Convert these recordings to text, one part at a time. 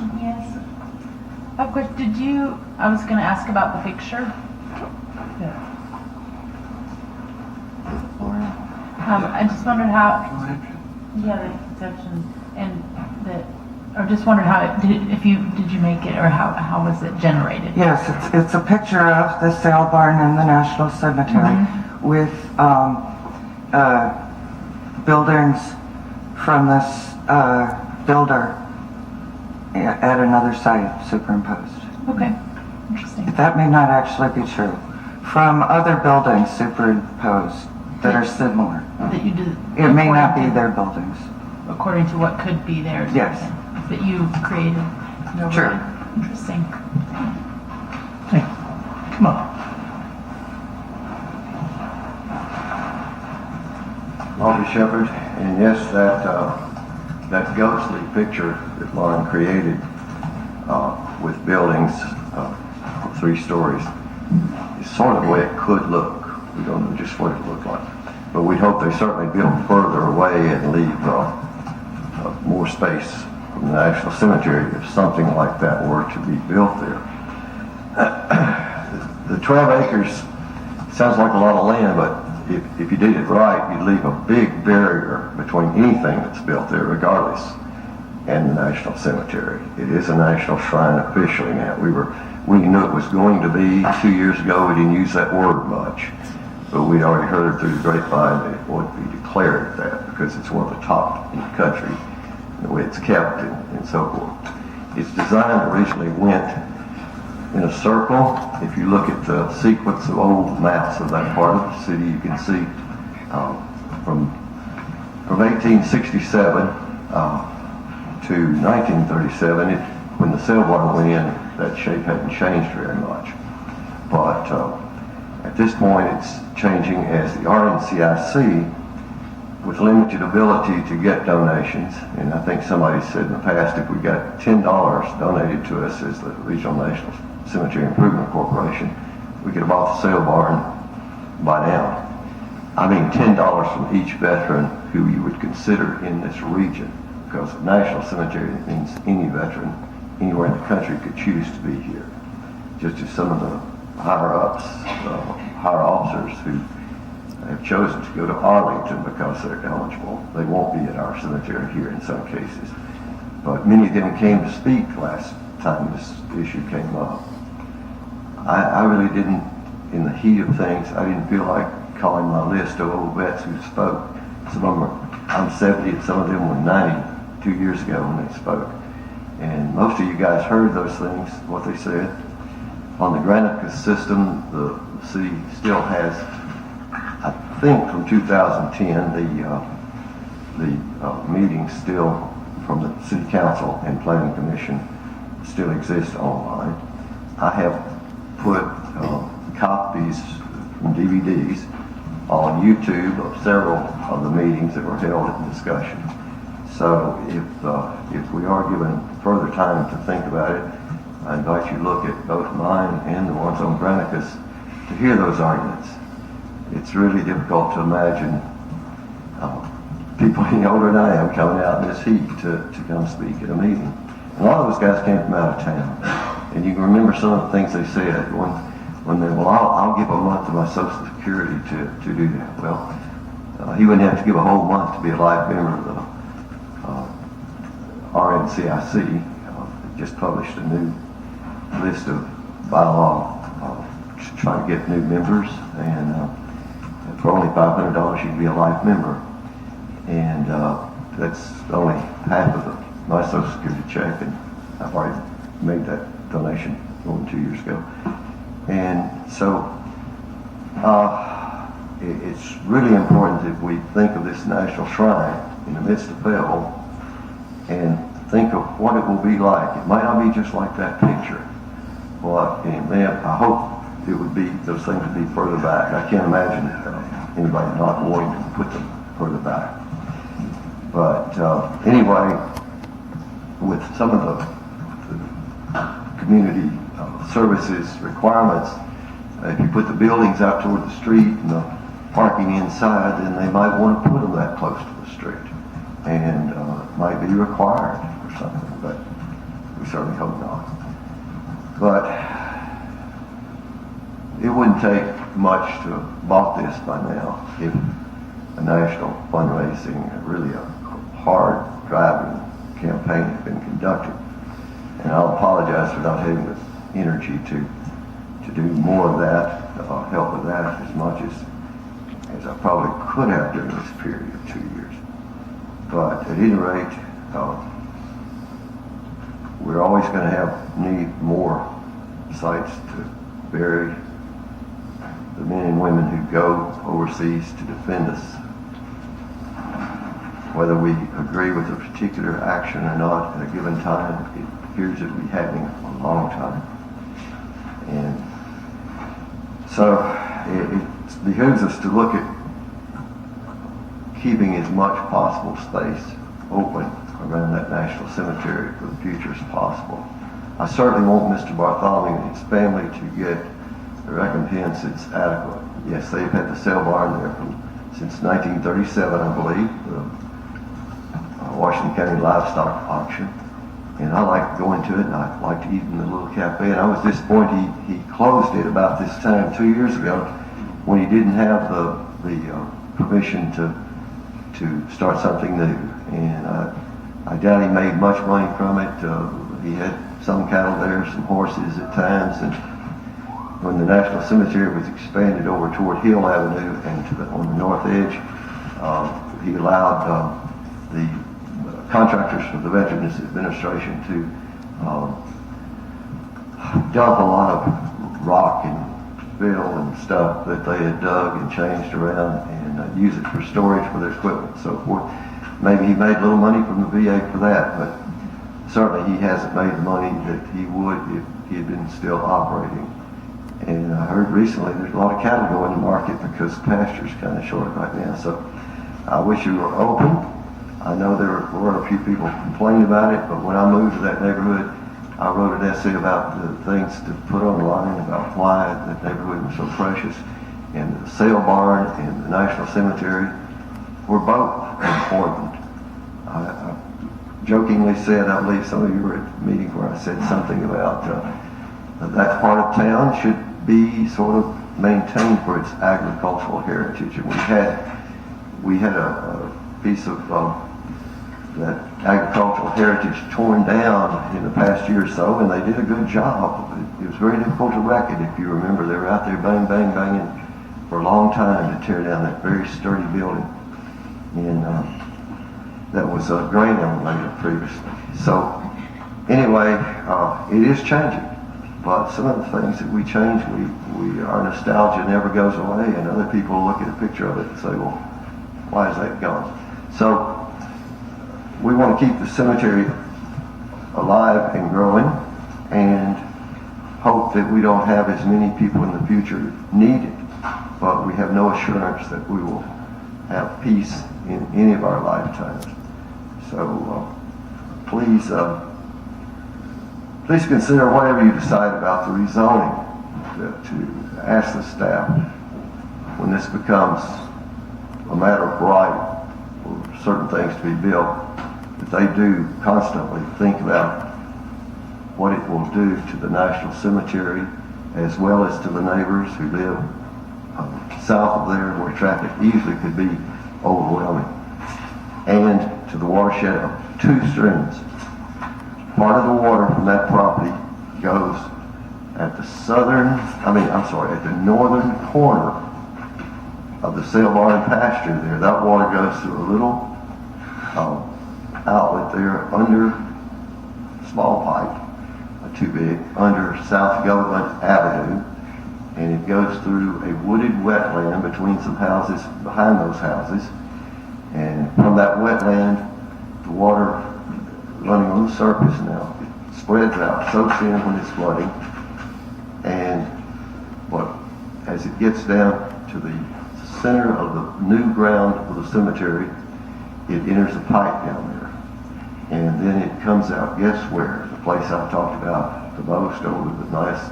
question he has. Of course, I was going to ask about the picture. Yeah. I just wondered how, the conception, and or just wondered how, did you make it, or how was it generated? Yes, it's a picture of the sale barn in the National Cemetery with buildings from this builder at another site superimposed. Okay, interesting. That may not actually be true. From other buildings superimposed that are similar. That you did. It may not be their buildings. According to what could be there. Yes. That you created. No, sure. Really interesting. Hey, come on. Aubrey Shepherd, and yes, that ghostly picture that Lauren created with buildings 3 stories is sort of the way it could look. We don't know just what it looked like, but we'd hope they certainly build further away and leave more space from the National Cemetery if something like that were to be built there. The 12 acres sounds like a lot of land, but if you did it right, you'd leave a big barrier between anything that's built there, regardless, and the National Cemetery. It is a national shrine officially now. We knew it was going to be 2 years ago. We didn't use that word much, but we'd already heard through the grapevine that it would be declared that because it's one of the top in the country, the way it's kept and so forth. Its design originally went in a circle. If you look at the sequence of old maps of that part of the city, you can see from 1867 to 1937, when the sale barn went in, that shape hadn't changed very much. But at this point, it's changing as the RNCIC, with limited ability to get donations, and I think somebody said in the past if we got $10 donated to us as the Regional National Cemetery Improvement Corporation, we could have bought the sale barn by now. I mean $10 from each veteran who you would consider in this region, because National Cemetery means any veteran anywhere in the country could choose to be here. Just as some of the higher-ups, higher officers who have chosen to go to Arlington because they're eligible. They won't be at our cemetery here in some cases. But many of them came to speak last time this issue came up. I really didn't, in the heat of things, I didn't feel like calling my list of old vets who spoke. Some of them I'm 70 and some of them were 90 2 years ago when they spoke. And most of you guys heard those things, what they said. On the Granicus system, the city still has, I think from 2010, the meetings still from the City Council and Planning Commission still exist online. I have put copies from DVDs on YouTube of several of the meetings that were held in discussion. So if we are given further time to think about it, I invite you to look at both mine and the ones on Granicus to hear those arguments. It's really difficult to imagine people any older than I am coming out in this heat to come speak at a meeting. And a lot of those guys came from out of town. And you can remember some of the things they said when they, well, I'll give a month of my Social Security to do that. Well, he wouldn't have to give a whole month to be a life member of the RNCIC. Just published a new list of bylaw trying to get new members, and for only $500 you can be a life member, and that's only half of my Social Security check, and I've already made that donation more than 2 years ago. And so it's really important that we think of this national shrine in the midst of Fayetteville and think of what it will be like. It might not be just like that picture, but I hope it would be, those things would be further back. I can't imagine anybody not wanting to put them further back. But anyway, with some of the community services requirements, if you put the buildings out toward the street and the parking inside, then they might want to put them that close to the street, and it might be required or something. But we certainly hope not. But it wouldn't take much to have bought this by now if a national fundraising, really a hard driving campaign had been conducted. And I'll apologize for not having the energy to do more of that, help with that as much as I probably could have during this period of 2 years. But at any rate, we're always going to need more sites to bury the men and women who go overseas to defend us. Whether we agree with a particular action or not at a given time, it appears to be happening a long time. And so it behooves us to look at keeping as much possible space open around that National Cemetery for the future as possible. I certainly want Mr. Bartholomew and his family to get the recompense that's adequate. Yes, they've had the sale barn there since 1937, I believe, the Washington County Livestock Auction. And I like going to it, and I like to eat in the little cafe. And I was disappointed he closed it about this time 2 years ago when he didn't have the permission to start something new. And I doubt he made much money from it. He had some cattle there, some horses at times, and when the National Cemetery was expanded over toward Hill Avenue and on the north edge, he allowed the contractors for the Veterans Administration to dump a lot of rock and fill and stuff that they had dug and changed around and use it for storage for their equipment and so forth. Maybe he made a little money from the VA for that, but certainly he hasn't made the money that he would if he had been still operating. And I heard recently there's a lot of cattle going to market because pasture's kind of short right now. So I wish you were open. I know there were a few people complaining about it, but when I moved to that neighborhood, I wrote an essay about the things to put online about why that neighborhood was so precious. And the sale barn and the National Cemetery were both important. I jokingly said, I believe some of you were at the meeting where I said something about that part of town should be sort of maintained for its agricultural heritage. And we had a piece of that agricultural heritage torn down in the past year or so, and they did a good job. It was very difficult to wreck it, if you remember. They were out there bang, bang, banging for a long time to tear down that very sturdy building. And that was a grain elevator previously. So anyway, it is changing. But some of the things that we change, our nostalgia never goes away, and other people look at a picture of it and say, well, why is that gone? So we want to keep the cemetery alive and growing and hope that we don't have as many people in the future need it. But we have no assurance that we will have peace in any of our lifetimes. So please consider whatever you decide about the rezoning, to ask the staff when this becomes a matter of right for certain things to be built, that they do constantly think about what it will do to the National Cemetery as well as to the neighbors who live south of there where traffic easily could be overwhelming, and to the watershed of two streams. Part of the water from that property goes at the northern corner of the sale barn pasture there. That water goes through a little outlet there under small pipe, too big, under South Government Avenue, and it goes through a wooded wetland between some houses behind those houses. And from that wetland, the water running on the surface now, it spreads out, soaks in when it's flooding, and as it gets down to the center of the new ground of the cemetery, it enters a pipe down there. And then it comes out, guess where? The place I've talked about the most over the last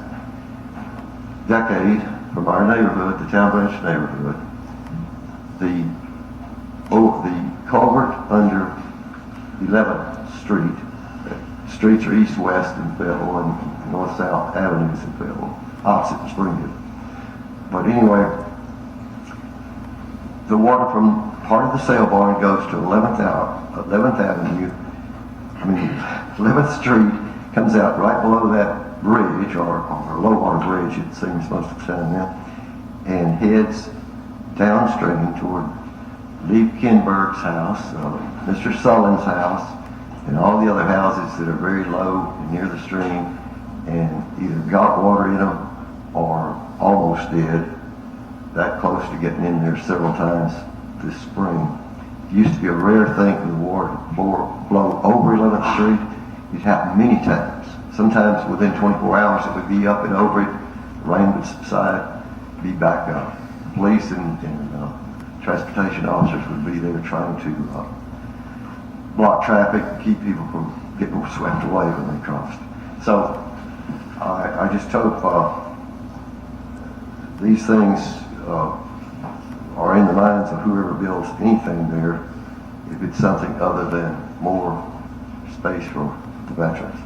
decade from our neighborhood, the Town Branch neighborhood. The culvert under 11th Street, streets are east-west in Fayetteville and north-south avenues in Fayetteville, opposite Springfield. But anyway, the water from part of the sale barn goes to 11th Avenue, 11th Street, comes out right below that bridge, or low water bridge, it seems most of the time now, and heads downstream toward Lee Kinberg's house, Mr. Sullen's house, and all the other houses that are very low and near the stream, and either got water in them or almost did, that close to getting in there several times this spring. It used to be a rare thing for the water to blow over 11th Street. It happened many times. Sometimes within 24 hours it would be up and over it, rain would subside, be back up. Police and transportation officers would be there trying to block traffic and keep people from getting swept away when they crossed. So I just hope these things are in the minds of whoever builds anything there, if it's something other than more space for the veterans.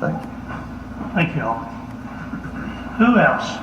Thank you. Thank you all. Who else?